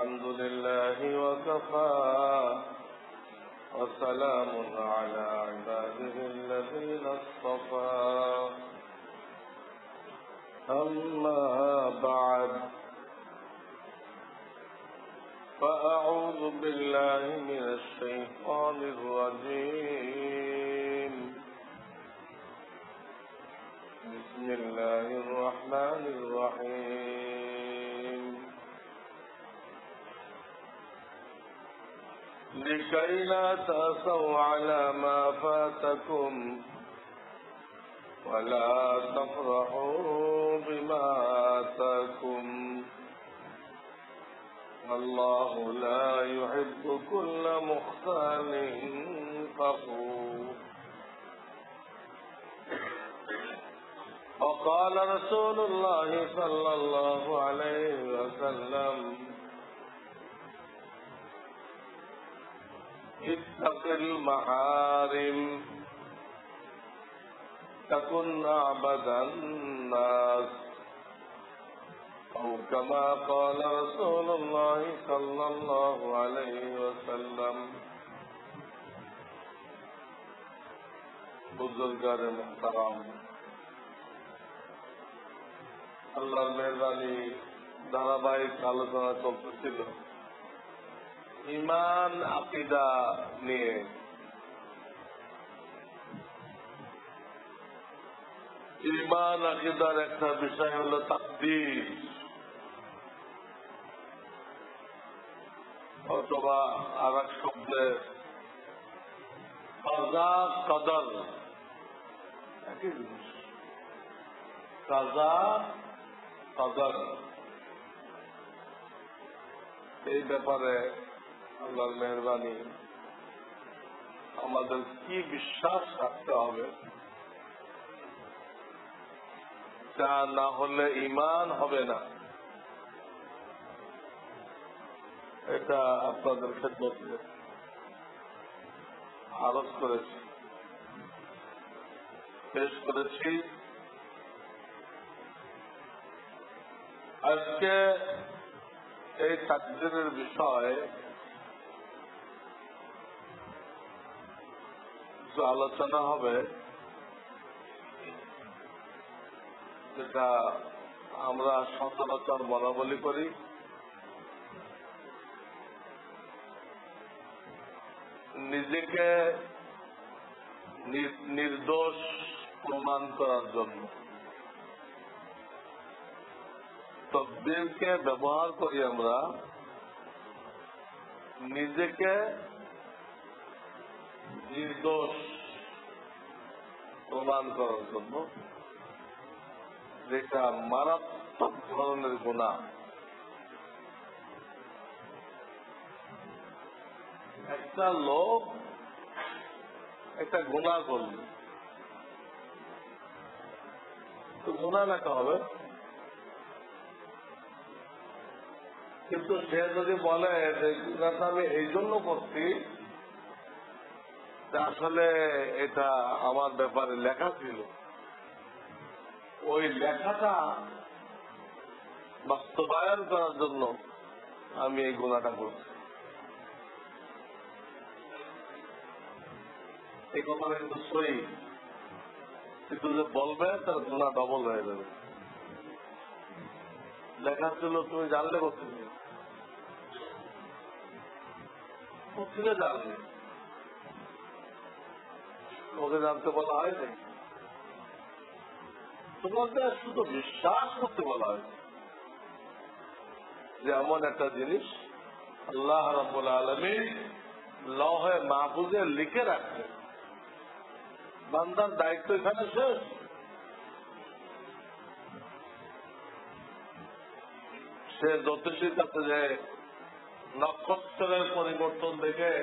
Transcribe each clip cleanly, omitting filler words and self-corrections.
الحمد لله وكفى وسلام على عباده الذين اصطفى أما بعد فأعوذ بالله من الشيطان الرجيم بسم الله الرحمن الرحيم لكي لا تأسوا على ما فاتكم ولا تفرحوا بما آتاكم والله لا يحب كل مختال فخور وقال رسول الله صلى الله عليه وسلم اتق المحارم تكن أعبد الناس أو كما قال رسول الله صلى الله عليه وسلم बुजुर्गान मुहतरम আল্লাহর মেহরবানি ধারাবাহিক আলোচনা চলতেছিল ঈমান আকীদা নিয়ে। ঈমান আকীদার একটা বিষয় হলো তাকদীর অথবা আর এক শব্দে কাজা কদর, একই জিনিস। কাজা কদর, এই ব্যাপারে আল্লাহর মেহরবানি আমাদের কি বিশ্বাস রাখতে হবে, যা না হলে ঈমান হবে না, এটা আপনাদের খেদমতে আরজ করেছি, পেশ করেছি। আজকে এই তাকদীরের বিষয়ে যে আলোচনা হবে, যেটা আমরা সচরাচর বলা বলি করি, নিজেকে নির্দোষ প্রমাণ করার জন্য তাকদীরকে ব্যবহার করি আমরা নিজেকে নির্দোষ প্রমাণ করার জন্য, যেটা মারাত্মক ধরনের গুনাহ। একটা লোক একটা গুনাহ করল, তো গুনাহ লেখা হবে, কিন্তু সে যদি বলে যে গুনাহটা আমি এই জন্য করছি, আসলে এটা আমার ব্যাপারে লেখা ছিল, ওই লেখাটা বাস্তবায়ন করার জন্য আমি এই গুনাহটা করছি, এই কথাটা কিন্তু সই, কিন্তু যে বলবে তার গুনাহ ডবল হয়ে যাবে। লেখা ছিল তুমি জানলে কোথেকে জানলে? ওকে জানতে বলা হয়নি, তোমাকে শুধু বিশ্বাস করতে বলা হয়েছে যে এমন একটা জিনিস আল্লাহ রাব্বুল আলামিন লৌহে মাহফুজে লিখে রাখছে। বান্দার দায়িত্ব এখানে শেষ। সে জ্যোতিষীর কাছে যে নক্ষত্রের পরিবর্তন দেখে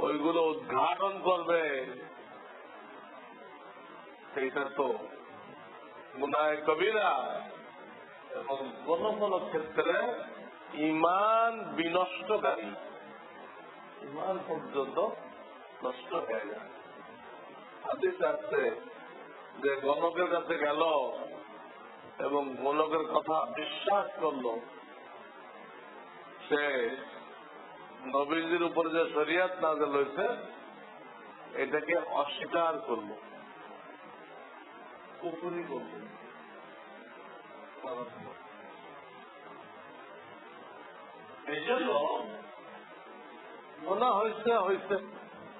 ওইগুলো উদ্ঘাটন করবে, সেইটা তো গুনাহ কবিরা, এবং কোন কোন ক্ষেত্রে ঈমান বিনষ্টকারী, ঈমান পর্যন্ত নষ্ট হয়ে যায়। হাদিস আছে যে গণকের কাছে গেল এবং গণকের কথা বিশ্বাস করলো, সে নবীজির উপরে যে শরিয়াত নাযিল হয়েছে এটাকে অস্বীকার করলো, কুফরি করলো। এই জন্য গুনাহ হয়েছে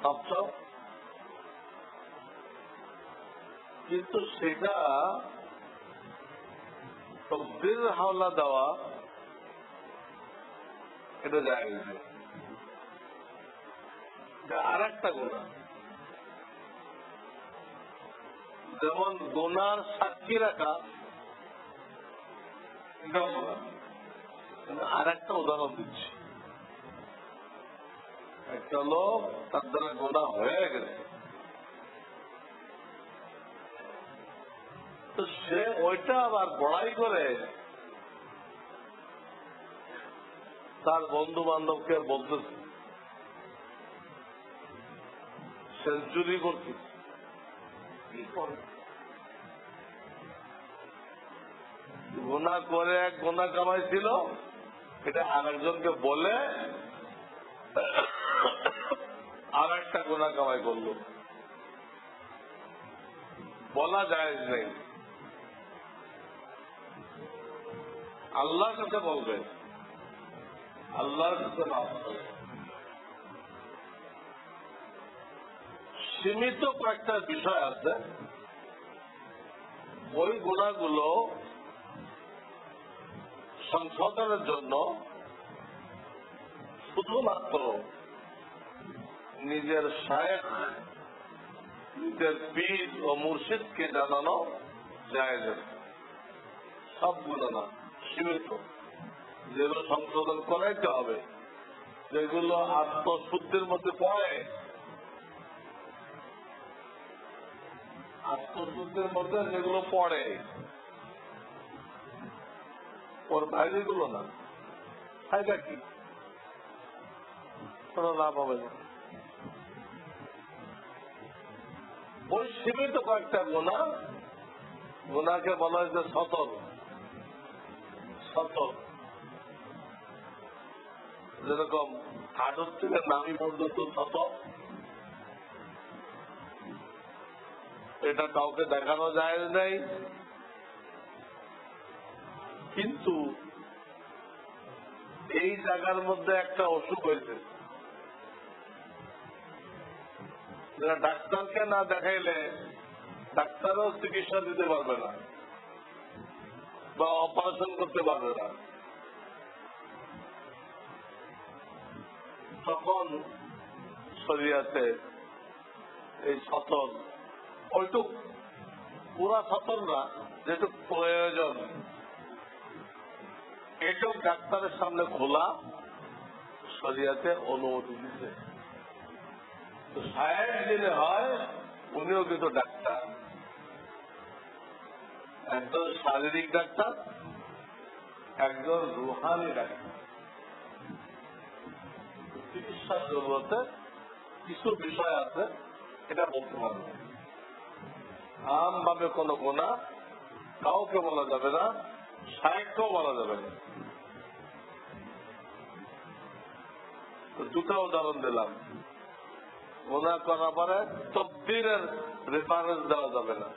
সব, কিন্তু সেটা তকদীর হাওলা দেওয়া এটা জায়েজ নেই। আর একটা গুনাহ, যেমন গুনার সাক্ষী রাখা, এটা গুনাহ। আর একটা উদাহরণ দিচ্ছি। একটা লোক তার দ্বারা গুনাহ হয়ে গেছে, তো সে ওইটা আবার বড়াই করে তার বন্ধু বান্ধবকে বলতেছে সেঞ্চুরি করতে। গুনাহ করে এক গুনাহ কামাইছিল, এটা আরেকজনকে বলে আর একটা গুনাহ কামাই করলো। বলা জায়েজ নেই। আল্লাহর কাছে বলবে, আল্লাহর কাছে মাফ করবে। সীমিত কয়েকটা বিষয় আছে, ওই গুনাহগুলো সংশোধনের জন্য শুধুমাত্র নিজের শায়েখ, নিজের পীর ও মুর্শিদকে জানানো জায়েজ। সবগুলো না, সীমিত। যেগুলো সংশোধন করাইতে হবে, যেগুলো আত্মশুদ্ধির মধ্যে পড়ে, আত্মশুদ্ধির মধ্যে যেগুলো পড়ে, ওর বাইরেগুলো না। ফায়দা কি? কোন লাভ হবে না। ওই সীমিত কয়েকটা গুনাহ, গুনাহকে বলা হয়েছে সতর। যেরকম হাঁটুর থেকে নামি পর্যন্ত সতর, এটা কাউকে দেখানো যায় নাই। কিন্তু এই জায়গার মধ্যে একটা অসুখ হয়েছে, যেটা ডাক্তারকে না দেখাইলে ডাক্তারও চিকিৎসা দিতে পারবে না বা অপারেশন করতে পারবে না। তখন শরিয়াতে এই সতর, ওইটুক পুরা সতর না, যেটুক প্রয়োজন, এটুক ডাক্তারের সামনে খোলা শরিয়াতে অনুমতি দিচ্ছে। শায়েখ যিনি হয় উনিও কিন্তু ডাক্তার, একজন শারীরিক ডাক্তার, একজন রুহানি ডাক্তার। চিকিৎসার জগতে কিছু বিষয় আছে, এটা বলতে পারবে। আম ভাবে কোনো গুনাহ কাউকে বলা যাবে না, শায়েখকেও বলা যাবে না। দুটা উদাহরণ দিলাম। গুনাহ করার পরে তকদীরের রেফারেন্স দেওয়া যাবে না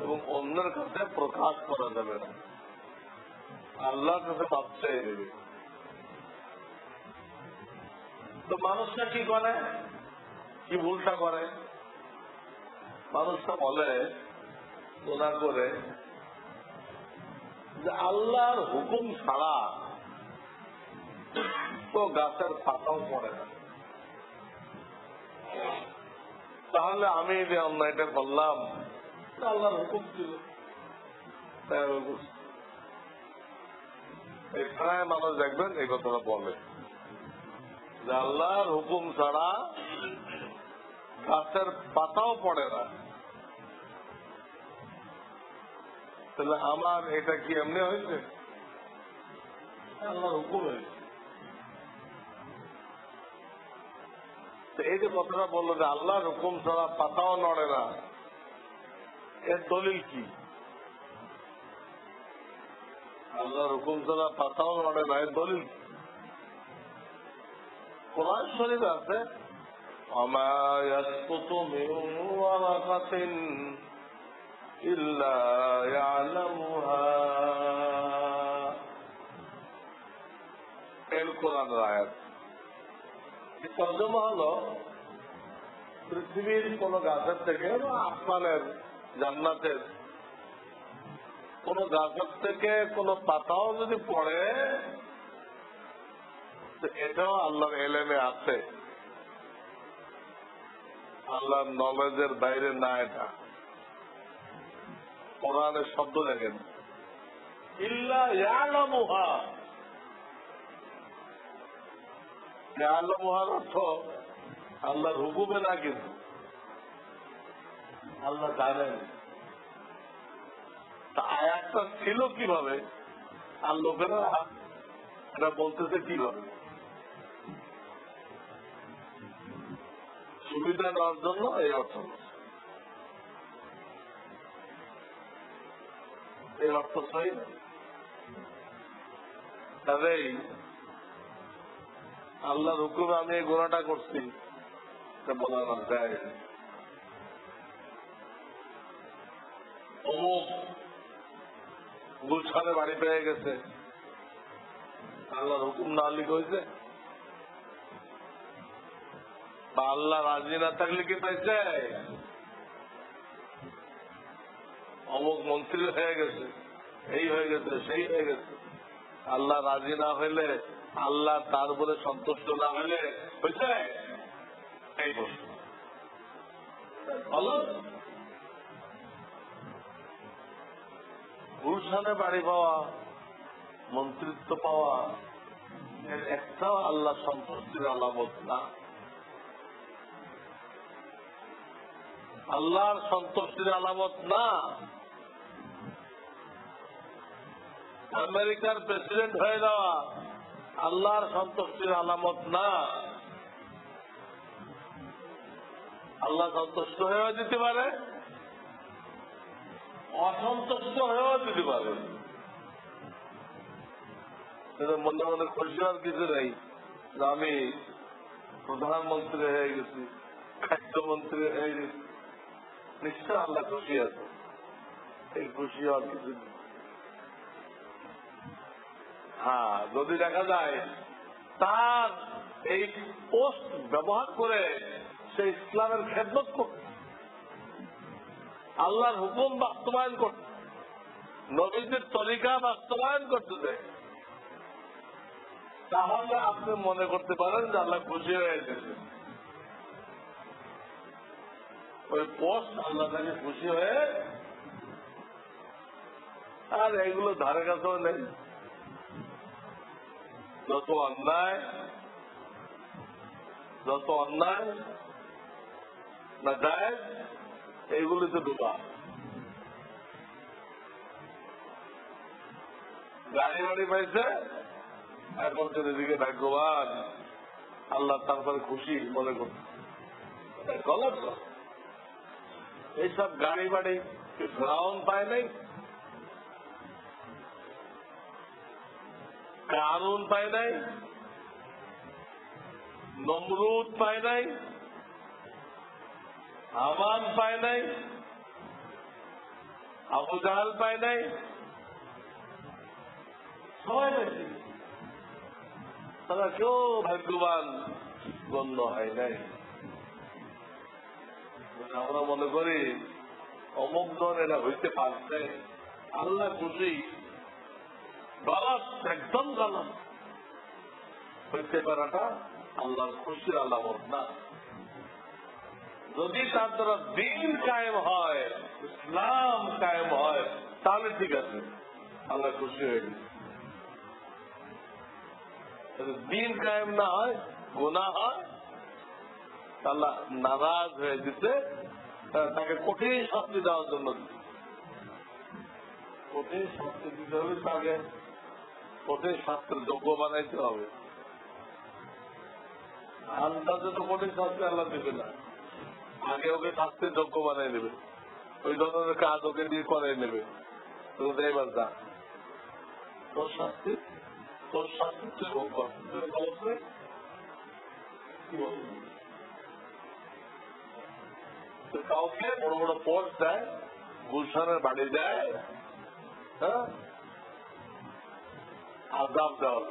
এবং অন্যের কাছে প্রকাশ করা যাবে না। আল্লাহর কাছে মাপ চেয়ে দেবে। তো মানুষটা কি করে, কি ভুলটা করে? মানুষটা বলে গুনাহ করে যে আল্লাহর হুকুম ছাড়া তো গাছের পাতাও পড়ে না, তাহলে আমি যে অন্যায়টা করলাম আল্লাহর হুকুম ছিল। এখানে মানুষ দেখবেন এই কথাটা বলে যে আল্লাহর হুকুম ছাড়া গাছের পাতাও পড়ে না, তাহলে আমার এটা কি এমনি হয়েছে? আল্লাহর হুকুম হয়েছে। এই যে কথাটা বললো যে আল্লাহর হুকুম ছাড়া পাতাও নড়ে না, এর দলিল কি? আল্লাহর হুকুম ছাড়া পাতাও নড়ে না, দলিল কোরআন শরীফে আছে। وما يسقط من ورقة إلا يعلمها, এর কোরআনের আয়াত। তর্জমা হলো পৃথিবীর কোন গাছের থেকে বা আসমানের জান্নাতের কোন গাছের থেকে কোন পাতাও যদি পড়ে এটাও আল্লাহর এলেমে আছে, আল্লাহর নলেজের বাইরে না। এটা কোরআনের শব্দ দেখেন, ইল্লা ইয়ালামুহা। ইয়ালামুহার অর্থ আল্লাহর হুকুমে না, কিন্তু আল্লাহ জানেন। তা আয়াতটা ছিল কিভাবে আর লোকেরা এটা বলতেছে কিভাবে? সুবিধা নেওয়ার জন্য এই অর্থ, এই অর্থ সহি না। কাজেই আল্লাহর হুকুমে আমি এই গুনাহটা করছি বলা না যায়। অমুক গুলশানে বাড়ি পেয়ে গেছে, আল্লাহর হুকুম না লিখে হয়েছে, বা আল্লাহ রাজি না থাকলে কি পাইছে? অমুক মন্ত্রী হয়ে গেছে, এই হয়ে গেছে, সেই হয়ে গেছে। আল্লাহ রাজি না হইলে, আল্লাহ তার উপরে সন্তুষ্ট না হইলে হয়েছে এই প্রশ্ন। গুলশানে বাড়ি পাওয়া, মন্ত্রিত্ব পাওয়া এর একটাও আল্লাহ সন্তুষ্টির আলামত না। আল্লাহর সন্তুষ্টির আলামত না। আমেরিকার প্রেসিডেন্ট হয়ে যাওয়া আল্লাহর সন্তুষ্টির আলামত না। আল্লাহ সন্তুষ্ট হয়েও দিতে পারে, অসন্তুষ্ট হয়েও দিতে পারে। মনে মনে খুশি হওয়ার কিছু নেই যে আমি প্রধানমন্ত্রী হয়ে গেছি, খাদ্যমন্ত্রী হয়ে গেছি। নিশ্চয় আল্লাহ খুশি আছে, এই খুশি হওয়ার কিছু নেই। হ্যাঁ, যদি দেখা যায় তার এই পোস্ট ব্যবহার করে সে ইসলামের খেদমত করত, আল্লাহর হুকুম বাস্তবায়ন করত, নবীদের তরিকা বাস্তবায়ন করতেছে, তাহলে আপনি মনে করতে পারেন যে আল্লাহ খুশি হয়ে গেছে। ওই পোস্ট আল্লাহ তাকে খুশি হয়ে, আর এইগুলো ধারে কাছেও নেই। যত অন্যায় না যায় এইগুলিতে ডুবা। গাড়ি বাড়ি পাইছে, এখন এদিকে ভাগ্যবান, আল্লাহ তারপরে খুশি মনে করছে। গলত এইসব গাড়ি বাড়ি ফেরাউন পায় নাই, কারুন পায় নাই, নমরুদ পায় নাই, হামান পায় নাই, আবু জাহাল পায় নাই, সবাই পাইছে। তারা কেউ ভাগ্যবান গণ্য হয় নাই। আমরা মনে করি অমুক জন এরা হইতে পারছে, আল্লাহ খুশি। গলত, একদম গলত। হইতে পারাটা আল্লাহর খুশির আলামত না। যদি তার দ্বারা দিন কায়েম হয়, ইসলাম কায়েম হয়, তাহলে ঠিক আছে, আল্লাহ খুশি হয়ে গেছে। দিন কায়েম না হয়, গুনাহ হয়, আল্লাহ নারাজ হয়ে দিতে, তাকে কঠিন শাস্তি দেওয়ার জন্য কঠিন শাস্তি দিতে হবে, তাকে কঠিন শাস্তির যোগ্য বানাইতে হবে। আন্দাজে তো কঠিন শাস্তি আল্লাহ দেবে না, আগে ওকে শাস্তির যোগ্য বানাই নেবে, ওই ধরনের কাজ ওকে দিয়ে করাই নেবে। এবার যা তোর শাস্তি তুই ভোগ কর। কাউকে বড় বড় পোস্ট দেয়, গুলশানের বাড়ি দেয়, হ্যাঁ, আজাব দেওয়ার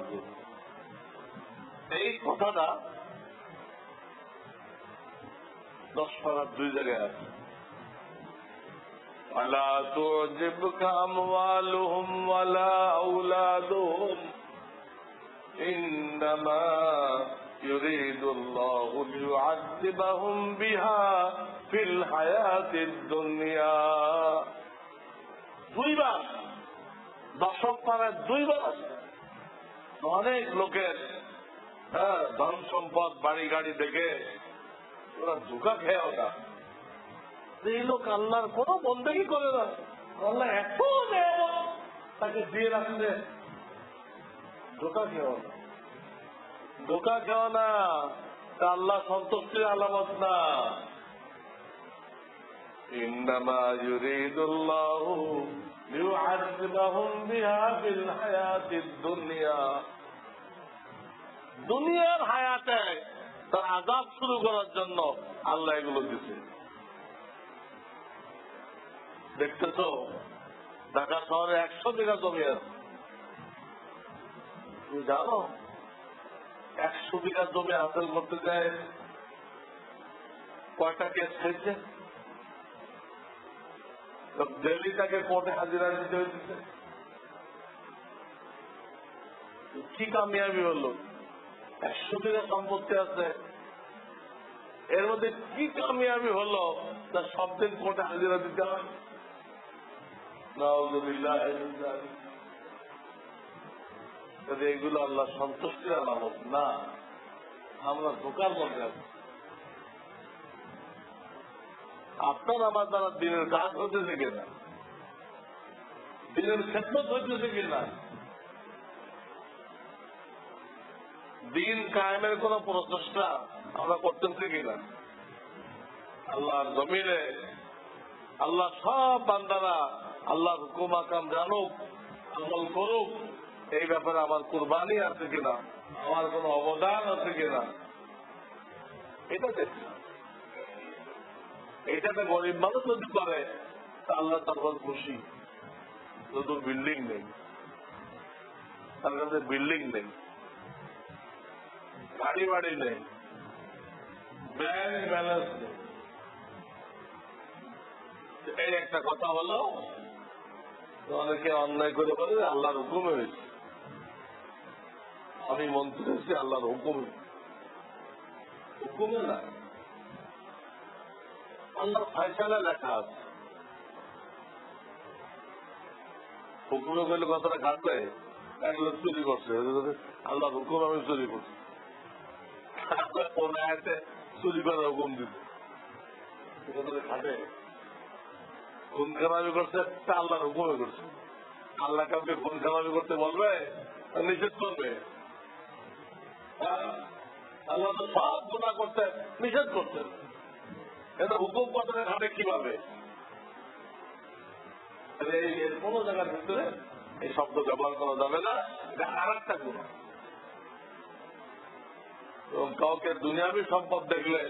জন্য, এই কথাটা 10 পারার 2 জায়গায় আছে। আলা তুজিবকা আমওয়ালুহুম ওয়ালা আওলাদুহুম ইন্নামা ইউরিদুল্লাহু লিয়ুআযযিবাহুম বিহা ফিল হায়াতিদ দুনিয়া। 2 বার 10 পারায় 2 বার আছে। অনেক লোকের ধন সম্পদ বাড়ি গাড়ি দেখে ওরা ধোঁকা খেয়ে ওটা, এই লোক আল্লাহর কোন বন্দেগী করে না, আল্লাহ এত নেয়ামত তাকে দিয়ে রাখছে। ধোঁকা খেও না, তা আল্লাহ সন্তুষ্টির আলামত না। ইন্নামা ইউরিদুল্লাহু লিয়ুআযযিবাহুম বিহা ফিল হায়াতিদ দুনিয়া। দুনিয়ার হায়াতে তার আযাব শুরু করার জন্য আল্লাহ এগুলো দিচ্ছে। দেখতেছো ঢাকা শহরে 100 বিঘা জমি আছে, তুমি জানো 100 বিঘা জমি হাসিল করতে যায় কয়টা কেস হয়েছে? দিল্লি তাকে কোর্টে হাজিরা দিতে হয়েছে। কি কামিয়াবি হলো? 100 বিঘা সম্পত্তি আছে, এর মধ্যে কি কামিয়াবি হলো তার সব দিন কোর্টে হাজিরা দিতে হয়? এগুলো আল্লাহ সন্তুষ্টির আলামত না, আমরা ধোকার মধ্যে আছি। আপনার আমার দ্বারা দিনের কাজ হইতেছে কিনা, দিনের খেদমত হইতেছে কিনা, দিন কায়েমের কোন প্রচেষ্টা আমরা করতেছি কিনা। আল্লাহর জমিনে আল্লাহ সব বান্দারা আল্লাহর হুকুম আকাম জানুক, আমল করুক, এই ব্যাপারে আমার কুরবানি আছে কিনা, আমার কোন অবদান আছে কিনা, এটা দেখছি। এইটাতে গরিব মানুষ যদি করে তা আল্লাহ তারপর খুশি। যদি বিল্ডিং নেই, তার কাছে বিল্ডিং নেই, গাড়ি বাড়ি নেই, ব্যাংক ব্যালেন্স নেই, এই একটা কথা হলো অনেকে অন্যায় করে বলে আল্লাহর হুকুমে হয়েছে, আমি মন্ত্রী হয়েছি আল্লাহর হুকুমে, হুকুমে না, আল্লাহর ফায়সালা লেখা আছে। হুকুমে করলে কথাটা ঘাটবে, এক লোক চুরি করছে, আল্লাহর হুকুম আমি চুরি করছি, কোন আয়াতে চুরি করার হুকুম দিতে খাটে। খুন খারাপি করছে তা আল্লাহর হুকুমে করছে। আল্লাহ কাউকে খুন খারাপি করতে বলবে, নিষেধ করবে? আল্লাহ তো সব গুনাহ করতে নিষেধ করতেন, এটা হুকুম কথাটা ঘাটে কিভাবে? এর কোন জায়গার ভিতরে এই শব্দ ব্যবহার করা যাবে না, এটা আর একটা গুনাহ। এবং কাউকে দুনিয়াবি সম্পদ দেখলে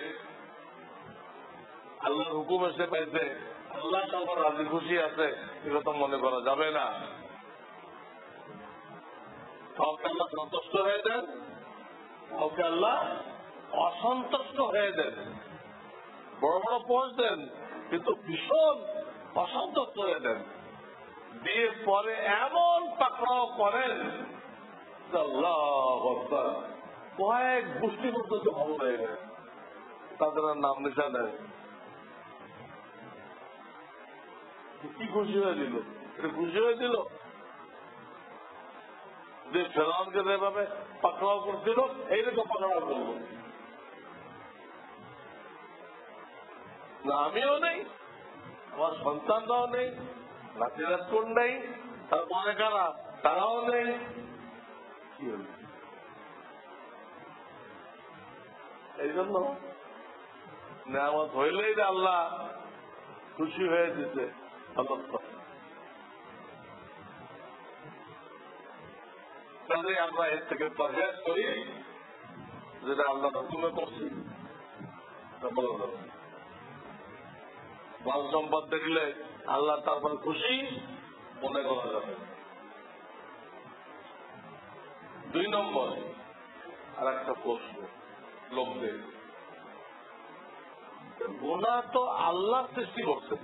আল্লাহর হুকুম এসে পাইছে, আল্লাহ তারপর রাজি খুশি আছে, এরকম মনে করা যাবে না। কাউকে আল্লাহ সন্তুষ্ট হয়ে দেন, কাউকে আল্লাহ অসন্তুষ্ট হয়ে দেন। বড় বড় পোস্ট দেন কিন্তু ভীষণ অসন্তুষ্ট হয়ে দেন। বিয়ের পরে এমন পাকড়াও করেন আল্লাহু আকবার, কয়েক গোষ্ঠী পর্যন্ত ভালো হয়ে গেছে, তাদের নাম নিশা নেয়। কি খুশি হয়ে দিল? এটা খুশি হয়ে দিল যে ফেরাউনকে যেভাবে পাকড়াও করছিল এইরকম পাকড়াও করব না। আমিও নেই, আমার সন্তানরাও নেই, নাতিরাজকুন নেই, তার মনে কারা তারাও নেই। কি হল? এই জন্য নেয়ামত হইলেই যে আল্লাহ খুশি হয়ে দিতে, কাজে আমরা এর থেকে পরহেজ করি, যেটা আল্লাহ হুকুমে করছি। মাল সম্পদ দেখলে আল্লাহ তারপর খুশি মনে করা যাবে। 2 নম্বর আর একটা প্রশ্ন লোকদের, গুনাহ তো আল্লাহ সৃষ্টি করছে,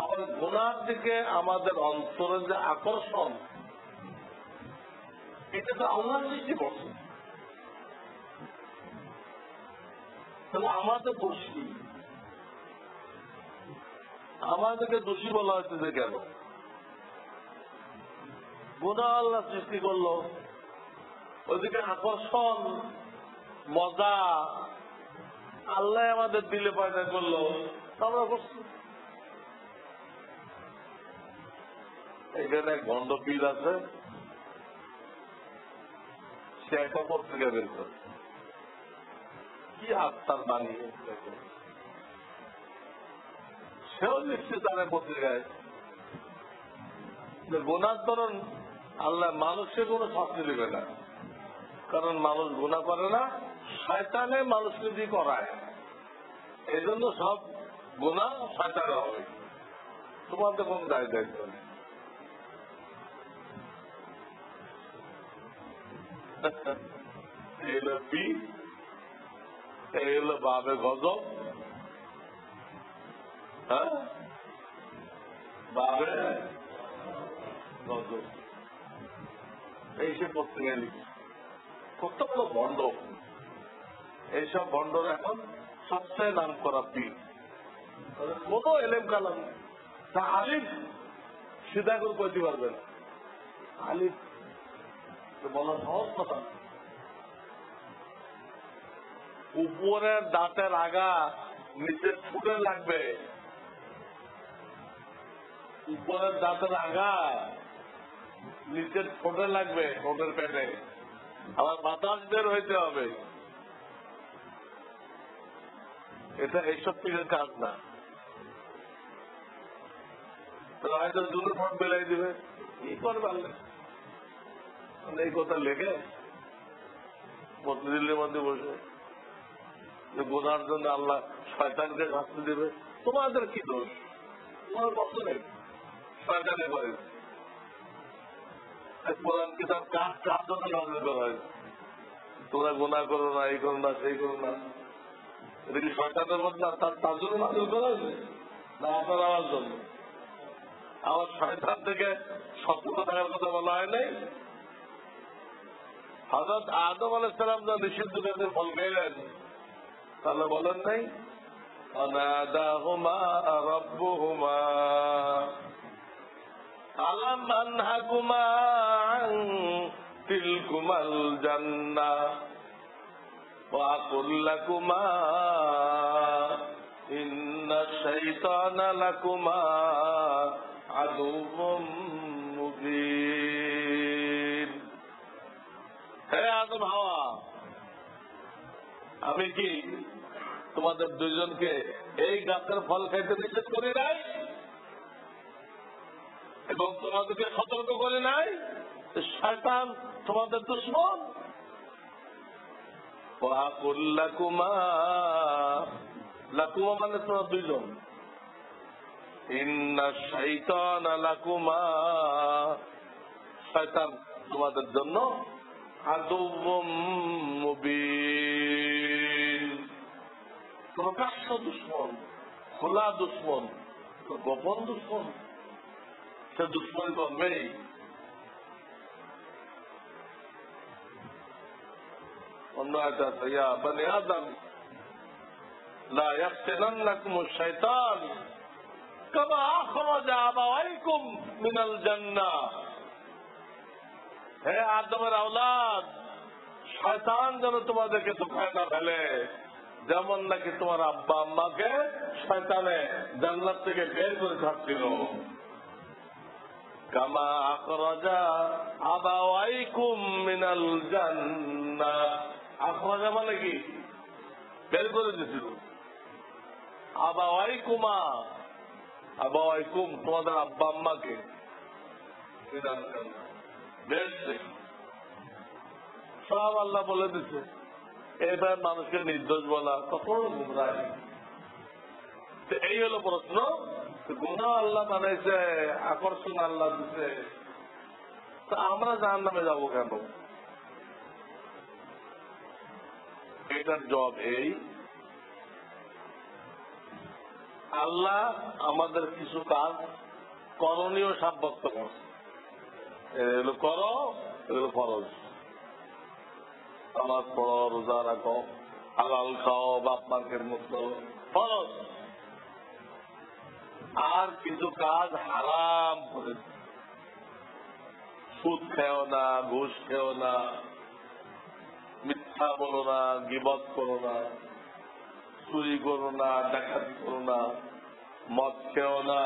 আবার গুনার দিকে আমাদের অন্তরের যে আকর্ষণ, এটা তো আল্লাহ সৃষ্টি করছে। তাহলে আমাদের দোষী, আমাদেরকে দোষী বলা হচ্ছে যে কেন? গুনাহ আল্লাহ সৃষ্টি করলো, ওইদিকে আকর্ষণ মজা আল্লাহ আমাদের দিলে পয়দা করলো, আমরা করছি। এখানে এক ভণ্ড পীর আছে, সে একটা পত্রিকা বের করে, কি আত্মার বাণী, সেও লিখছে তার পত্রিকায় যে গুনার ধরুন আল্লাহ মানুষকে কোনো শাস্তি দেবে না, কারণ মানুষ গুনাহ করে না, শয়তানে মানুষকে দিয়ে করায়, এই জন্য সব গুনাহ শয়তানে হবে, তোমাদের কোন দায় দায়িত্ব নেই। এই হলো পীর, এই হলো বাবে গজব। হ্যাঁ, বাবে গজব এইসব পত্রিকায় লিখছে। কত বড় ভণ্ড! এইসব ভণ্ডর এখন সবচেয়ে নাম করা পীর, কোন এলেম কালাম তা আলিফ সিধা করে কইতে পারবে না। আলিফ বলা সহজ কথা। উপরের দাঁতের আগা নিচের ঠোঁটে লাগবে, উপরের দাঁতের আগা নিচের ঠোঁটে লাগবে, ঠোঁটের পেটে আবার বাতাস বের হইতে হবে। এটা এইসব পীরের কাজ না। হয়তো দুটো ঠোঁট বেলাই দিবে, কি করবে আল্লাহ? এই কথা লেগে প্রতিদিনের মধ্যে বসে যে গুনার জন্য আল্লাহ শয়তানকে শাস্তি দেবে, তোমাদের কি দোষ? তোমার কষ্ট নেই, শয়তানে করে। কোরআন কিতাব কার জন্য নাযিল করা হয়েছে? তোমরা গুনাহ করো না, এই করো না, সেই করো না, এটা কি শয়তানের মধ্যে তার জন্য নাযিল করা হয়েছে না আপনার আমার জন্য? আমার শয়তান থেকে সতর্ক থাকার কথা বলা হয় নাই? হযরত আদম আলাইহিস সালাম যখন নিষিদ্ধ গাছের ফল খেলেন, তাহলে বলেন নাই ফানাদাহুমা রাব্বুহুমা আলাম আনহাকুমা আন তিলকুমাল জান্নাহ ওয়া আকুল লাকুমা ইন্না শাইতানা লাকুমা আদুউম মুবিন। হে আদম হাওয়া, আমি কি তোমাদের দুজনকে এই গাছের ফল খাইতে নিষেধ করি নাই এবং তোমাদেরকে সতর্ক করি নাই? শয়তান তোমাদের দুশমন। লাকুমা, লাকুমা মানে তোমরা দুইজন, ইন্না শাইতানা লাকুমা, শয়তান তোমাদের জন্য আদুউম মুবিন, প্রকাশ্য দুশ্মন, খোলা দুশ্মন, গোপন দুশ্মন, সে দুশ্মন করবেই। অন্য আয়াত আছে, ইয়া বনি আদম লা ইয়াফতিনান্নাকুমুশ শাইতান কামা আখরাজা আবাওয়াইকুম মিনাল জান্নাহ। হে আদমের আওলাদ, শয়তান যেন তোমাদেরকে ধোঁকায় না ফেলে, যেমন নাকি তোমার আব্বা আম্মাকে শয়তানে জান্নাত থেকে বের করে ছাড়ছিল। কামা আখরাজা আবাওয়াইকুম মিনাল জান্নাহ। আখরাজা মানে কি? বের করে দিয়েছিল। আবাওয়াইকুমা, আবাওয়াইকুম তোমাদের আব্বা আম্মাকে বেড়েছে সব আল্লাহ বলে দিচ্ছে। এবার মানুষকে নির্দোষ বলা কখনো গুমরাহ। এই হলো প্রশ্ন, গুনাহ আল্লাহ বানাইছে, আকর্ষণ আল্লাহ দিচ্ছে, তা আমরা জাহান্নামে যাবো কেন? এটার জবাব এই, আল্লাহ আমাদের কিছু কাজ করণীয় সাব্যস্ত করছে। এগুলো করো, এগুলো ফরজ। নামাজ পড়ো, রোজা রাখো, হালাল খাও, বাপ মার খেদমত করো, ফরজ। আর কিছু কাজ হারাম করেছে। সুদ খেও না, ঘুষ খেও না, মিথ্যা বলো না, গীবত করো না, চুরি করো না, ডাকাতি করো না, মদ খেও না,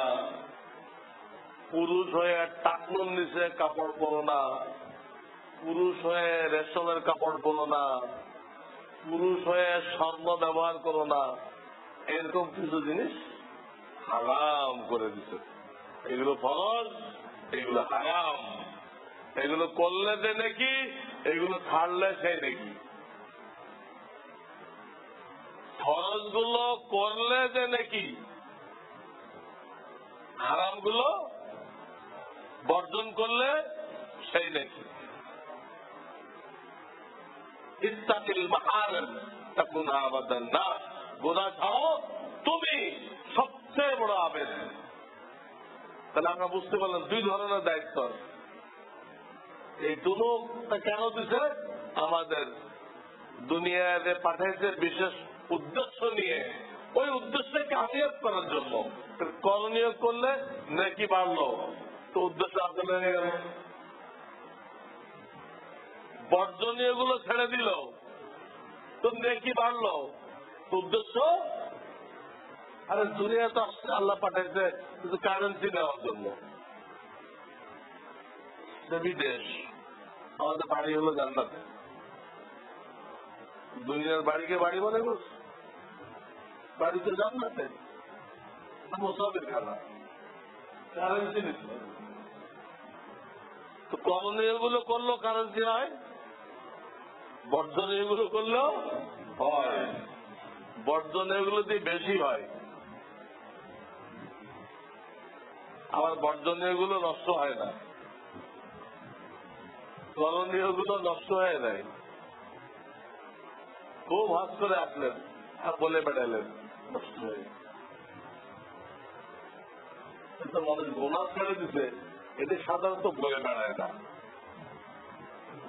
পুরুষ হয়ে টাকনুর নিচে কাপড় পরো না, পুরুষ হয়ে রেশমের কাপড় পরো না, পুরুষ হয়ে স্বর্ণ ব্যবহার করো না, এরকম কিছু জিনিস হারাম করে দিচ্ছে। এগুলো ফরজ, এগুলো হারাম। এগুলো করলে যে নাকি, এগুলো ছাড়লে সেই নাকি। ফরজ গুলো করলে যে নাকি, হারাম গুলো বর্জন করলে সেই নাকি। ইত্তাকিল মাহারিম তাকুন আবাদান নাস, গুনাহ ছাড়ো, তুমি সবচেয়ে বড় আবেদ। তাহলে আমরা বুঝতে পারলাম দুই ধরনের দায়িত্ব। এই দুটোটা কেন দিছে? আমাদের দুনিয়াতে পাঠাইছে বিশেষ উদ্দেশ্য নিয়ে, ওই উদ্দেশ্যে কামিয়াব করার জন্য। করণীয় করলে নেকি বাড়লো, তো উদ্দেশ্য আসলে হয়ে গেল। বর্জনীয় গুলো ছেড়ে দিল, তো নেকি বাড়লো, তো উদ্দেশ্য। আরে দুনিয়া তো আল্লাহ পাঠাইছে কিন্তু কারেন্সি নেওয়ার জন্য। বিদেশ, আমাদের বাড়ি হলো জান্নাতে। দুনিয়ার বাড়িকে বাড়ি মনে করছে? বাড়ি তো জান্নাতে, মুসাফির খানা, কারেন্সি নিতে হবে। তো করণীয় গুলো করলো কারেন্সি হয়, বর্জনীয় গুলো করলেও হয়। বর্জনীয় গুলো দিয়ে বেশি হয়, আবার বর্জনীয় গুলো নষ্ট হয় না, করণীয় গুলো নষ্ট হয়ে যায়। খুব হাত করে আসলেন আর বলে বেড়ালেন, নষ্ট হয়ে মানুষ গোনাহ ছেড়ে দিতে, এটি সাধারণত বলে বেড়ায় না।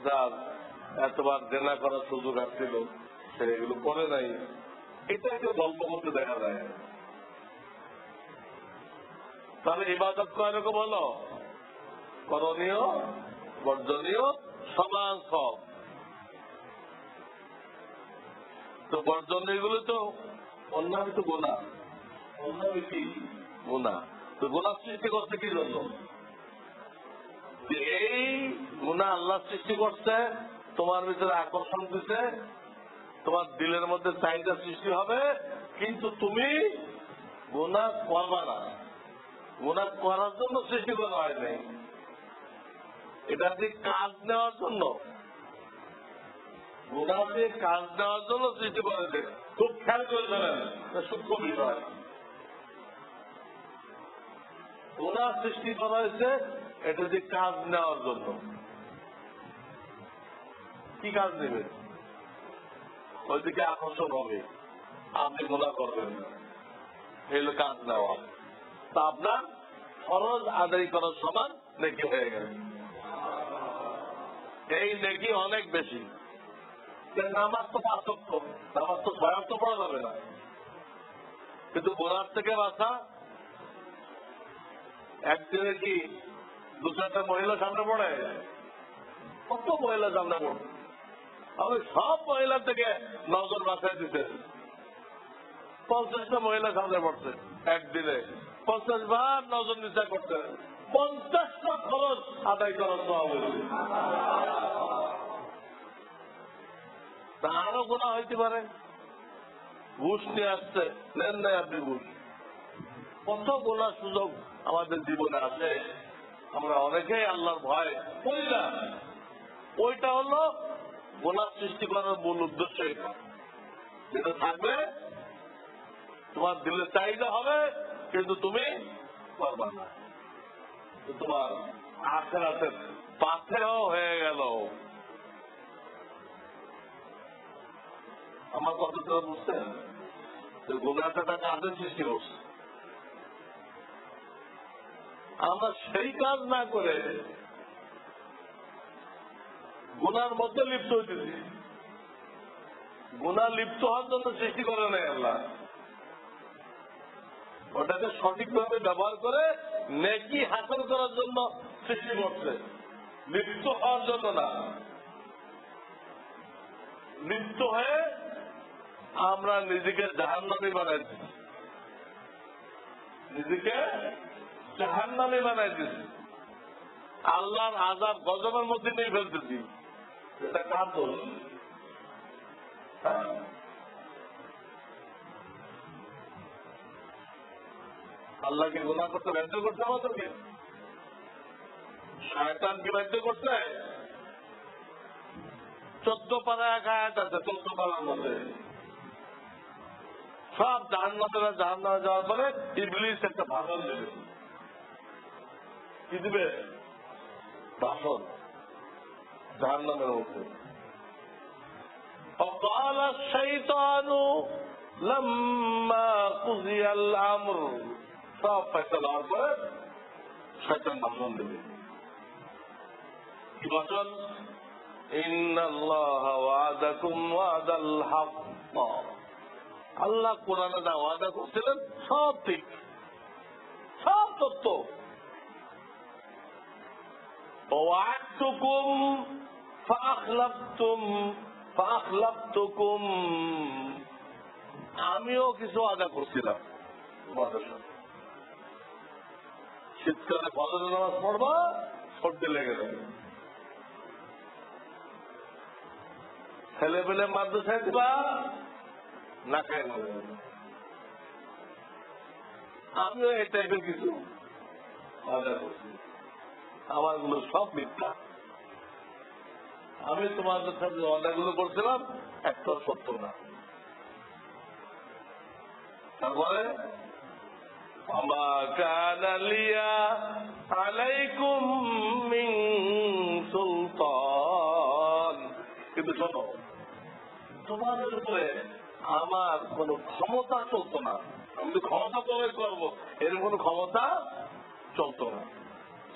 যার এতবার জেনা করার সুযোগ আসছিল সে এগুলো করে নাই, এটাকে গল্প করতে দেখা যায়। তাহলে ইবাদত এরকম হলো, করণীয় বর্জনীয় সমান সব। তো বর্জনীয় গুলো তো অন্যান্য তো গুনাহ, অন্যান্য কি গুনাহ। তো গুনাহ সৃষ্টি করছে কি জন্য? এই গুনাহ আল্লাহ সৃষ্টি করছে, তোমার ভিতরে আকর্ষণ দিতে, তোমার দিলের মধ্যে চাহিদা সৃষ্টি হবে, কিন্তু তুমি গুনাহ করবা না। গুনাহ করার জন্য সৃষ্টি করা হয় নাই, এটা দিয়ে কাজ নেওয়ার জন্য। গুনাহ দিয়ে কাজ নেওয়ার জন্য সৃষ্টি করেছে। খুব খেয়াল করে দেবেন, সূক্ষ্ম বিষয়। গুনাহ সৃষ্টি করা হয়েছে এটা দিয়ে কাজ নেওয়ার জন্য। কি কাজ নেবে? ওইদিকে আকর্ষণ হবে, আপনি গুনাহ করবেন না, এগুলো কাজ নেওয়া। তা আপনার ফরজ আদায় করার সমান নেকি হয়ে গেছে। এই নেকি অনেক বেশি। নামাজ তো পার্থক্য, নামাজ তো ভয়ার্থ পড়া যাবে না, কিন্তু গুনাহ থেকে বাঁচা। একদিনে কি দু চারটা মহিলা সামনে পড়ে? কত মহিলা সামনে পড়ে? আমি সব মহিলা থেকে নজর বাঁচাই দিতে 50টা মহিলা সামনে পড়ছে একদিনে, 50 বার নজর নিচা করতে, 50টা খরচ আদায় করার হবে। আরো গুনাহ হইতে পারে। ঘুষ নিয়ে আসছে, নেন নাই আপনি ঘুষ। কত গুনাহ সুযোগ আমাদের জীবনে আছে, আমরা অনেকেই আল্লাহর ভয় করি না। ওইটা হলো গুনাহ সৃষ্টি করার মূল উদ্দেশ্য। এটা থাকবে, তোমার দিলে চাহিদা হবে, কিন্তু তুমি পারবা না, তোমার আখিরাতের পাথেও হয়ে গেল। আমার কথাটা বুঝছেন? গুনাহটা কাজের সৃষ্টি করছে, আমরা সেই কাজ না করে গুনার মধ্যে লিপ্ত হইতেছি। গুনাহ লিপ্ত হওয়ার জন্য সৃষ্টি করে নাই আল্লাহ, ওটাকে সঠিকভাবে ব্যবহার করে নেকি হাসিল করার জন্য সৃষ্টি করছে, লিপ্ত হওয়ার জন্য না। লিপ্ত হয়ে আমরা নিজেকে জাহান্নামী বানাইছি, নিজেকে জাহান্নামী বানাইতেছি, আল্লাহর আযাব গজবের মধ্যে নিয়ে ফেলতেছি। এটা কার দোষ? আল্লাহকে গুনাহ করতে বাধ্য করতে আমাদেরকে? শয়তানকে বাধ্য করতে? 14 পারা এক আয়াত আছে, 14 পারার মধ্যে সব জাহান্নামীরা জাহান্নামে যাওয়ার পরে ইবলিস একটা ভাষণ দেবে। কি দিবে? ভাষণ জাহান্নামের মধ্যে। فقال الشيطان لما قضي الامر, সব ফয়সালা হওয়ার পরে শয়তান ভাষণ দেবে। কি ভাষণ? ইন্নাল্লাহা ওয়াদাকুম ওয়াদাল হক, আল্লাহ কোরআনে যা ওয়াদা করছিলেন সব ঠিক, সব সত্য। ওয়া'আদতুকুম ফাআখলাফতুকুম, আমিও কিছু ওয়াদা করছিলাম তোমাদের সাথে। শীতকালে ফজরের নামাজ পড়বা, সর্দি লেগে যাবে। ছেলে পেলে মাদ্রাসায় দিবা, না খাই মরে যাবে। আমিও এই টাইপের কিছু ওয়াদা করছি, আমার গুলো সব মিথ্যা। আমি তোমাদের সাথে ওয়াদাগুলো করছিলাম, একটা সত্য না। তারপরে আমা কানা লিয়া আলাইকুম মিন সুলতান, কিন্তু শোনো, তোমাদের উপরে আমার কোন ক্ষমতা চলতো না। আমি তো ক্ষমতা প্রয়োগ করবো, এর কোন ক্ষমতা চলতো না।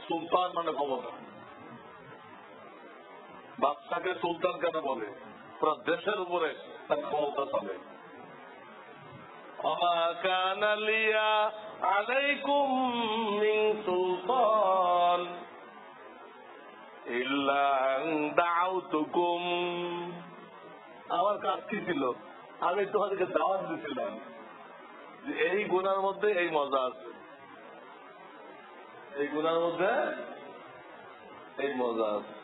সুলতান মানে ক্ষমতা। বাদশাকে সুলতান কেন বলে? পুরো দেশের উপরে তার ক্ষমতা চলে। আমা কানা লিয়া আলাইকুম মিন সুলতান ইল্লা আন দাউতুকুম, আমার কাজ কি ছিল? আমি তোমাদেরকে দাওয়াত দিয়েছিলাম যে এই গুনার মধ্যে এই মজা আছে, এই গুনার মধ্যে এই মজা আছে,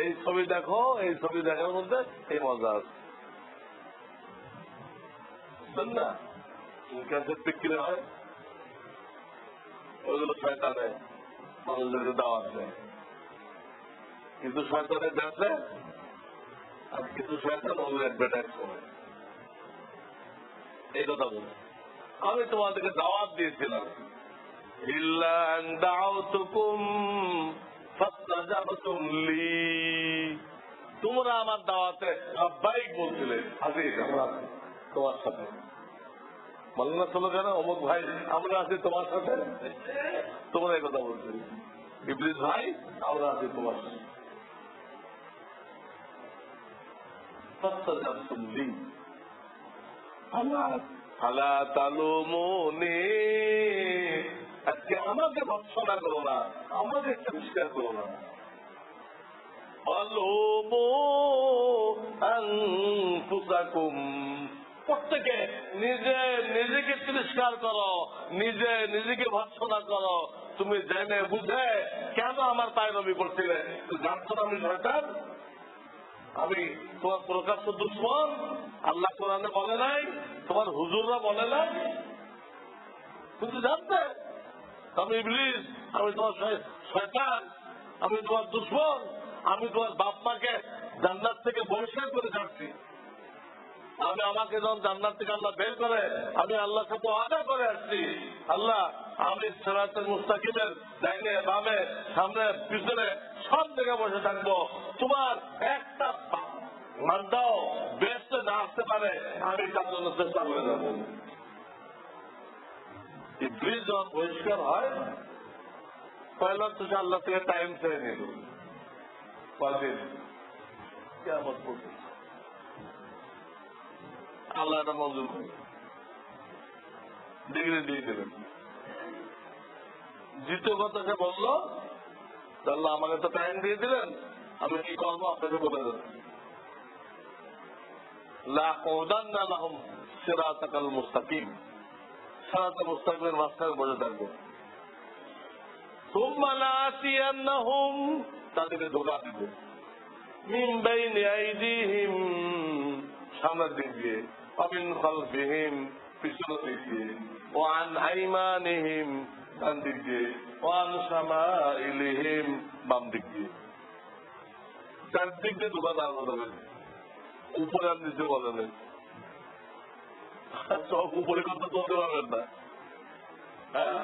এই ছবি দেখো, এই ছবি দেখার মধ্যে এই মজা আছে। বুঝলেন না? ক্যাসেট বিক্রি হয়, ওইগুলো শয়তানে মানুষদেরকে দাওয়াত দেয়। কিন্তু শয়তানের দেখলে আর কিছু শয়তান ওগুলো অ্যাডভার্টাইজ করে। এই কথা বলে আমি তোমাদেরকে দাওয়াত দিয়েছিলাম, ইল্লা আন দাউতুকুম ফাস্তাজাবতুম লি, তোমরা আমার দাওয়াতে লাব্বাইক বলছিলে, হাজির আমরা তোমার সাথে। বলেন না চলো কেন, অমুক ভাই আমরা আছি তোমার সাথে, তোমরা এই কথা বলছো। ইবলিস ভাই আমরা আছি তোমার সাথে। ফাস্তাজাবতুম লি আলা তালুমুনি, আজকে আমাকে ভৎসনা করো না, আমাকে তিরস্কার করো না। আলুমু আনফুসাকুম, প্রত্যেকে নিজে নিজেকে তিরস্কার করো, নিজে নিজেকে ভৎসনা করো। তুমি জেনে বুঝে কেন আমার পায়রবি করছিলে? জানতো না আমি শয়তান, আমি তোমার প্রকাশ্য দুশ্মন? আল্লাহ কোরআনে বলে নাই, তোমার হুজুররা বলে নাই, কিন্তু জানতে আমি ইবলিস, আমি তোমার শয়তান, আমি তোমার দুশমন, আমি তোমার বাপ মাকে জান্নাত থেকে বহিষ্কার করে ছাড়ছি। আমি আমাকে যখন জান্নাত থেকে আল্লাহ বের করে আমি আল্লাহর সাথে ওয়াদা করে আসছি, আল্লাহ আমি সিরাতুল মুস্তাকিমের ডাইনে বামে সামনে পিছনে সব জায়গায় বসে থাকবো, তোমার একটা মানটাও বেস্টে না আসতে পারে আমি তার জন্য চেষ্টা করে যাবো। ইবলিস যখন বহিষ্কার হয় পয়লা তো আল্লাহ থেকে টাইম চেয়ে নিল, কদিন কিয়ামত পর্যন্ত আল্লাহ এটা মঞ্জুর করে ডিগ্রি দিয়ে দেবেন। দ্বিতীয় কথা সে বললো, আল্লাহ আমাকে তো টাইম দিয়ে দিলেন, আমি কি করবো আপনাকে বলে দেবেন। লাকুদান্না লাহুম সিরাতাকাল মুস্তাকিম, সিরাতাল মুস্তাকিমের মাঝখানে বসে থাকবো। সুম্মা লাআতিয়ান্নাহুম, তাদেরকে ধোঁকা দিব, মিন বাইনি আইদিহিম, সামনের দিক দিয়ে, ওয়া মিন খালফিহিম, পিছনের দিক দিয়ে, ওয়া আন আইমানিহিম, ডান দিক দিয়ে, ওয়া আন শামাইলিহিম, বাম দিক দিয়ে। চারদিক দিয়ে ধোঁকা দাঁড়ানো যাবে, উপরে আর নিচে বলে নেই, সব উপরে কথা চলতে পারবেন না। হ্যাঁ,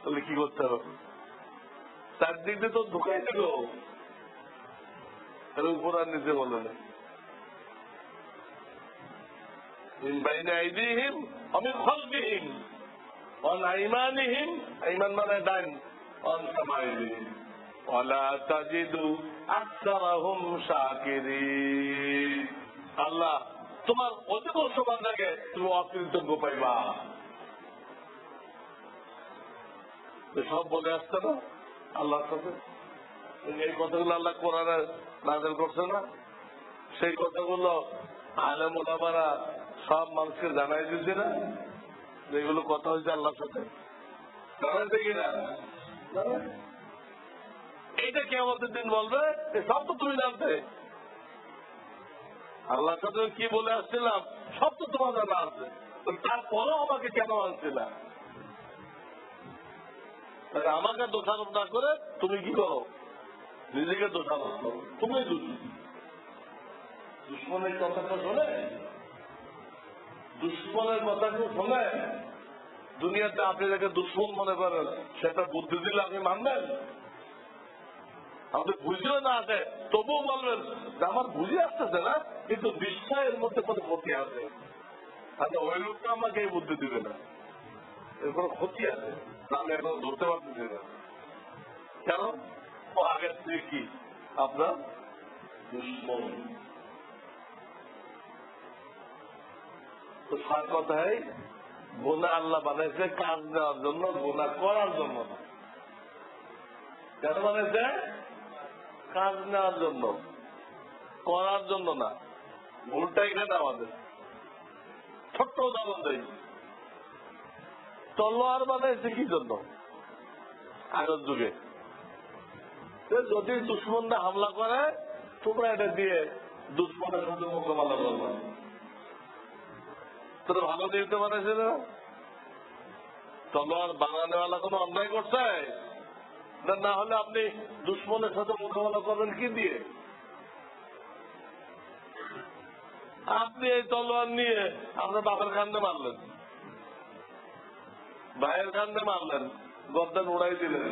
তাহলে কি করতে হবে? চারদিক দিয়ে তো ঢুকাই দিল, উপর আর নিচে বলে নেই। মিন বাইনি আইদিহিম ওয়া মিন খালফিহিম ওয়া আন আইমানিহিম, আইমান মানে ডান, ওয়া আন শামাইলিহিম, ওয়া লা তাজিদু আকসারাহুম শাকিরিন। আল্লাহ তোমার অধিকাংশ বান্দাকে তুমি অকৃতজ্ঞ পাইবা। সব বলে আসছে না আল্লাহর সাথে, এই কথাগুলো আল্লাহ কোরআনে নাযিল করছে না, সেই কথাগুলো আলেম ওলামারা সব মানুষকে জানাই দিচ্ছে না, যেগুলো কথা হয়েছে আল্লাহর সাথে, জানাইছে কিনা? এইটা কিয়ামতের দিন বলবে সব তো তুমি জানতে, আল্লাহর সাথে কি বলে আসছিলাম সব তো তোমার জানা আছে, তারপরেও আমাকে কেন আনছিল? আমাকে দোষারোপ না করে তুমি কি করো, নিজেকে দোষারোপ করো, তুমি দোষী। দুশ্মনের কথাটা শোনে, দুশ্মনের কথা কেউ শোনে? দুনিয়াতে আপনি যাকে দুশ্মন মনে করেন সেটা বুদ্ধি দিলে আপনি মানবেন? আপনি বুঝিও না আসে তবুও বলবেন যে আমার বুঝে আসতেছে না, কিন্তু নিশ্চয় এর মধ্যে কোনো ক্ষতি আছে। আচ্ছা ওই লোকটা আমাকে এই বুদ্ধি দিবে না, এর কোনো ক্ষতি আছে, আমি এখন ধরতে পারতেছি না, কেন? ও আগের থেকে কি আপনার দুশ্মন। তো সার কথাই গুনাহ আল্লাহ বানাইছে কাজ দেওয়ার জন্য, গুনাহ করার জন্য না। কেন বানাইছে? কাজ নেওয়ার জন্য, করার জন্য না। ভুলটা এখানে আমাদের। ছোট্ট উদাহরণ দেই, তলোয়ার বানাইছে কি জন্য? আগের যুগে যদি দুশ্মনরা হামলা করে তোমরা এটা দিয়ে দুশ্মনের সাথে মোকাবেলা করবে, তোরা ভালো দিতে বানাইছে না? তলোয়ার বানানোওয়ালা কোনো অন্যায় করছে না? হলে আপনি দুশ্মনের সাথে মোকাবেলা করবেন কি দিয়ে? আপনি এই তলোয়ার নিয়ে আপনার বাপের কান্দে মারলেন, ভাইয়ের কান্দে মারলেন, গর্দান উড়াই দিলেন,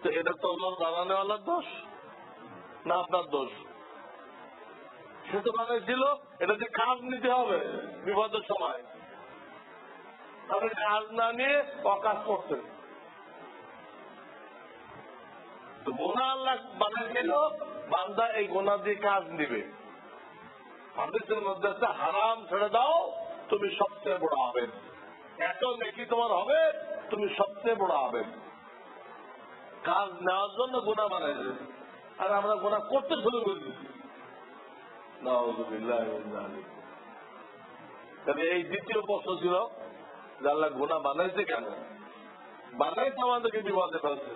তো এটা তলোয়ার বানানোওয়ালার দোষ না আপনার দোষ? সে তো বানাইছিল, এটা যে কাজ নিতে হবে বিপদের সময়, আপনি কাজ না নিয়ে অকাজ করছেন। গুনাহ আল্লাহ বানাইছিল, বান্দা এই গুনাহ দিয়ে কাজ নিবে। হাদিসের মধ্যে আছে হারাম ছেড়ে দাও তুমি সবচেয়ে বড় আবেদ, এত নেকি তোমার হবে তুমি সবচেয়ে বড় আবেদ। কাজ নেওয়ার জন্য গুনাহ বানাইছে, আর আমরা গুনাহ করতে শুরু করি। এই দ্বিতীয় প্রশ্ন ছিল যে আল্লাহ গুনাহ বানাইছে কেন? বানাইছে আমাদেরকে বিপদে ফেলছে,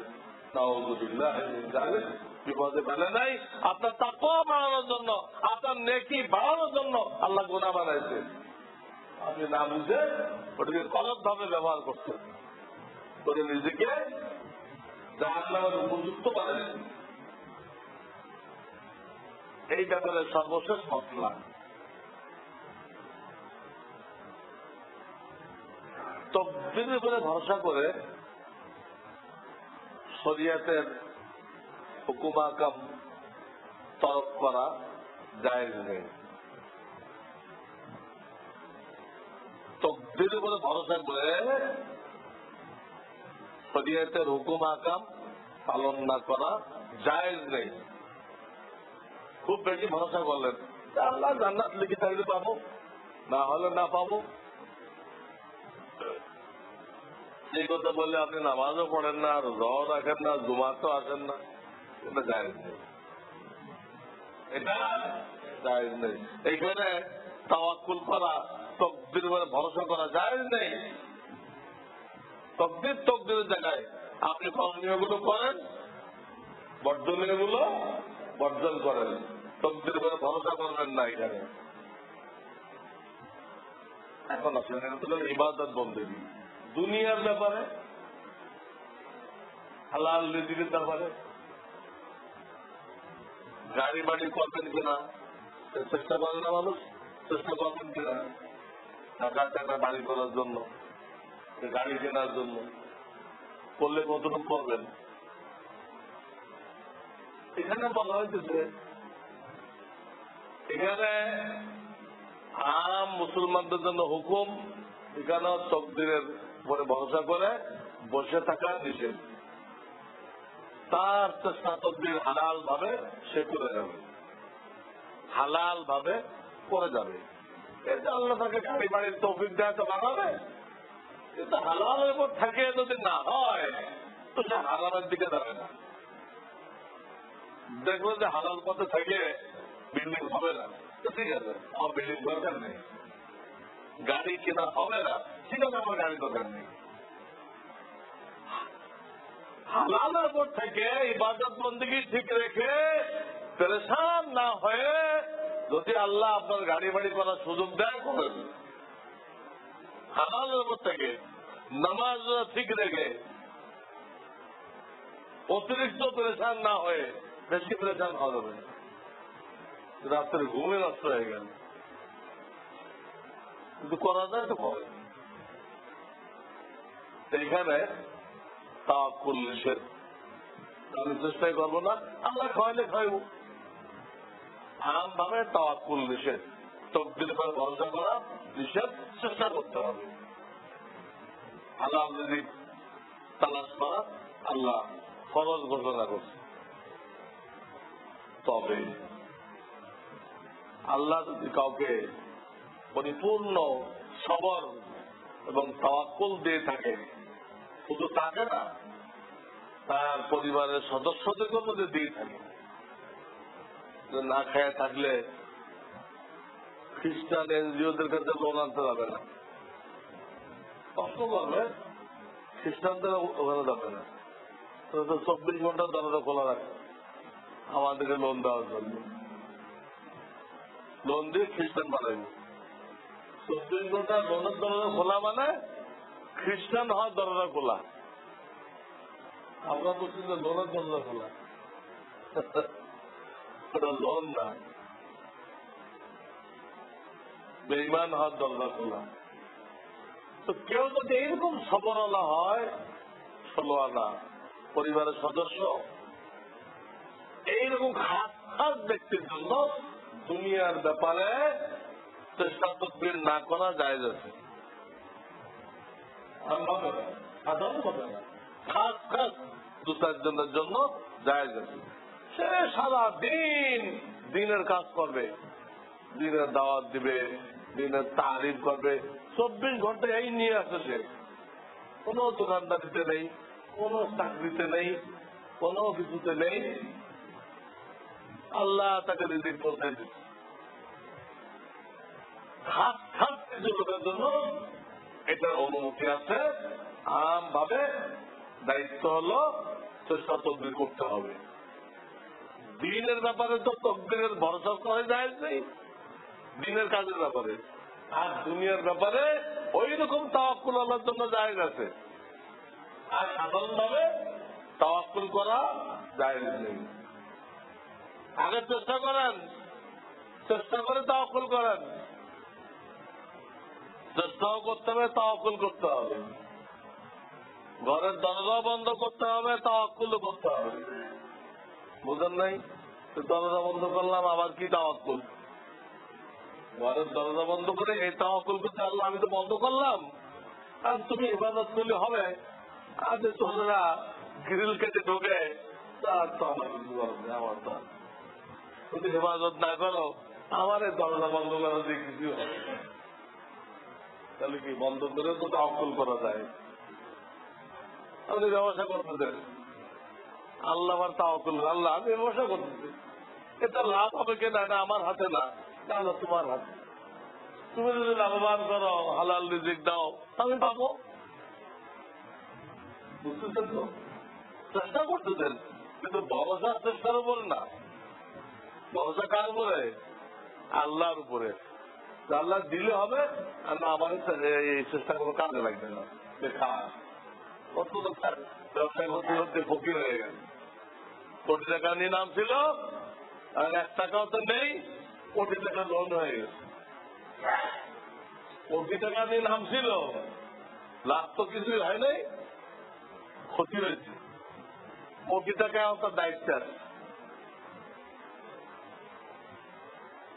বিপদে ফেলে নাই, আপনার তাকওয়া বাড়ানোর জন্য, আপনার নেকি বাড়ানোর জন্য আল্লাহ গুনাহ বানাইছে। আপনি না বুঝে ওটাকে গলত ভাবে ব্যবহার করছেন, করে নিজেকে জাহান্নামের উপযুক্ত করেন। এই ব্যাপারে সর্বশেষ মশলা তকদিরের উপরে ভরসা করে শরিয়াতের হুকুম আহকাম তরক করা জায়েজ নেই। তকদিরের উপরে ভরসা করে শরিয়াতের হুকুম আহকাম পালন না করা জায়েজ নেই। খুব বেশি ভরসা করলেন আল্লাহ জান্নাত লিখে থাকলে পাবো, না হলে না পাবো, এই কথা বললে আপনি নামাজও পড়েন না, রোজাও রাখেন না, জুমাতেও আসেন না, এটা জায়েজ নেই, এটা জায়েজ নেই। এইখানে তাওয়াক্কুল করা, তকদির উপরে ভরসা করা জায়েজ নেই। তকদিরের জায়গায় আপনি করণীয়গুলো করেন, বর্জনীয়গুলো বর্জন করেন, তকদির উপরে ভরসা করবেন না। এখানে এখন আপনার ইবাদত বন্দেগী দুনিয়ার ব্যাপারে, হালাল রিজিকের ব্যাপারে, গাড়ি বাড়ি করবেন কিনা চেষ্টা করেন না মানুষ, চেষ্টা করবেন কিনা টাকা বাড়ি করার জন্য, গাড়ি কেনার জন্য, করলে কতটুকু করবেন। এখানে বলা হয়েছে এখানে আম মুসলমানদের জন্য হুকুম, এখানেও তকদিরের উপরে ভরসা করে বসে থাকা নিষেধ। তার চেষ্টা তকদির হালাল ভাবে সে করে যাবে, হালাল ভাবে করে যাবে। এটা আল্লাহ তাকে গাড়ি বাড়ির তৌফিক দেয় তো বানাবে, কিন্তু হালালের উপর থাকে যদি না হয় তো সে হালালের দিকে যাবে না। দেখলো যে হালাল পথে থেকে বিল্ডিং হবে না, তো ঠিক আছে, আমার বিল্ডিং দরকার নেই, গাড়ি কেনা হবে না, ঠিক আছে, আমার গাড়ি দরকার নেই। হালালের উপর থেকে ইবাদত বন্দেগী ঠিক রেখে পেরেশান না হয়ে যদি আল্লাহ আপনার গাড়ি বাড়ি করার সুযোগ দেয় করেন। হালালের উপর থেকে নামাজ ঠিক রেখে অতিরিক্ত পেরেশান না হয়ে বেশি পেরেশান হওয়া যাবে, রাত্রে ঘুমে নষ্ট হয়ে গেল, কিন্তু করা যায় তো করে। এইখানে তাওয়াক্কুল নিষেধ, আমি চেষ্টাই করবো না, আল্লাহ খাওয়াইলে খাইব। আম ভাবে তাওয়াক্কুল নিষেধ, তকদির উপর ভরসা করা নিষেধ, চেষ্টা করতে হবে। হালাল রিজিক তালাশ করা আল্লাহ ফরজ ঘোষণা করছে। তবে আল্লাহ যদি কাউকে পরিপূর্ণ সবর এবং তাওয়াক্কুল দিয়ে থাকে, শুধু তাকে না, তার পরিবারের সদস্যদের মধ্যে দিয়ে থাকে। না খেয়ে থাকলে খ্রিস্টান এনজিওদের কাছে লোন আনতে যাবে না, কষ্ট করবে, খ্রিস্টানদের ওখানে যাবে না, 24 ঘন্টা দরজা খোলা রাখে আমাদেরকে লোন দেওয়ার জন্য, লোন দিয়ে খ্রিস্টান বানাইব। 24 ঘন্টা লোনের দরজা খোলা মানে খ্রিস্টান হওয়ার দরজা খোলা। আমরা বলছি যে লোনের দরজা খোলা, ওটা লোন না, বেঈমান হওয়ার দরজা খোলা। তো কেউ যদি এইরকম সবরওয়ালা হয়, 16 আনা পরিবারের সদস্য, এইরকম খাস খাস ব্যক্তির জন্য দুনিয়ার ব্যাপারে চেষ্টা তদবির না করা জায়েজ আছে। সাধারণ কথা না, খাস খাস 2-4 জনের জন্য জায়েজ আছে। সে সারা দিন দিনের কাজ করবে, দিনের দাওয়াত দিবে, দিনের তারিফ করবে, 24 ঘন্টা এই নিয়ে আসে। সে কোনো দোকানদারিতে নেই, কোন চাকরিতে নেই, কোন কিছুতে নেই, আল্লাহ তাকে রিজিক পৌঁছে দিচ্ছে। খাস খাস কিছু লোকের জন্য এটার অনুমতি আছে। আম ভাবে দায়িত্ব হলো চেষ্টা তদবির করতে হবে। দিনের ব্যাপারে তো তকদিরের ভরসা করা যায় নেই, দিনের কাজের ব্যাপারে আর দুনিয়ার ব্যাপারে ওই রকম তাওয়াক্কুল আল্লাহর জন্য জায়েজ আছে, আর সাধারণ ভাবে তাওয়াক্কুল করা জায়েজ নেই। আগে চেষ্টা করেন, চেষ্টা করে তাওয়াক্কুল করেন, চেষ্টাও করতে হবে, তাওয়াক্কুল করতে হবে। ঘরের দরজা বন্ধ করতে হবে, তাওয়াক্কুলও করতে হবে। বুঝেন নাই? দরজা বন্ধ করলাম, আবার কি তাওয়াক্কুল? ঘরের দরজা বন্ধ করে এই তাওয়াক্কুল করতে, আল্লাহ আমি তো বন্ধ করলাম, আর তুমি ইবাদত করলে হবে। আর যে তোমরা গ্রিল কেটে ঢোকে, তার তো আমার কিছু হবে, আমার তো যদি হেফাজত না করো, আমার এই দরজা বন্ধ করা দিয়ে কিছু হবে। তাহলে কি বন্ধ করে তো তাওয়াক্কুল করা যায়? আপনি ব্যবসা করতেছেন, আল্লাহ আমার তাওয়াক্কুল, আল্লাহ আমি ব্যবসা করতেছি, এটা লাভ হবে কিনা এটা আমার হাতে না, তাহলে তোমার হাতে। তুমি যদি লাভবান করো, হালাল রিজিক দাও, আমি পাবো। বুঝতেছেন তো? চেষ্টা করতেছেন, কিন্তু ভরসা চেষ্টার উপর না। ভরসা কার উপরে? আল্লাহর উপরে। আল্লাহ দিলে হবে, আর না আমার এই চেষ্টা কোনো কাজে লাগবে না। দেখা কত দরকার ব্যবসায় করতে করতে ফকির হয়ে গেল, কোটি টাকা নিয়ে নাম ছিল, আর 1 টাকাও তো নেই, কোটি টাকা লোন হয়ে গেছে। কোটি টাকা নিয়ে নাম ছিল, লাভ তো কিছুই হয় নাই, ক্ষতি হয়েছে। কোটি টাকা তার দায়িত্ব আছে,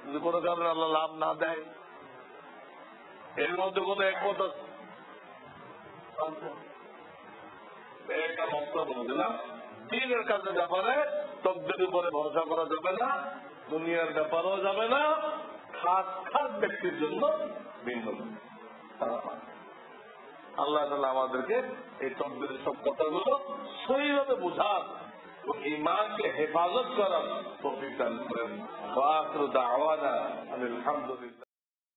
যদি কোনো কারণে আল্লাহ লাভ না দেয়, এর মধ্যে কোনো একমত আছে? একটা বক্তব্য বলছিলাম, দিনের কাজের ব্যাপারে তকদির উপরে ভরসা করা যাবে না, দুনিয়ার ব্যাপারেও যাবে না, খাস খাস ব্যক্তির জন্য ভিন্ন। আল্লাহ তাআলা আমাদেরকে এই তকদিরের সব কথাগুলো সহিভাবে বোঝার, ঈমানকে হেফাজত করার তৌফিক দান করেন। ওয়া আখিরু দাওয়ানা আলহামদুলিল্লাহ।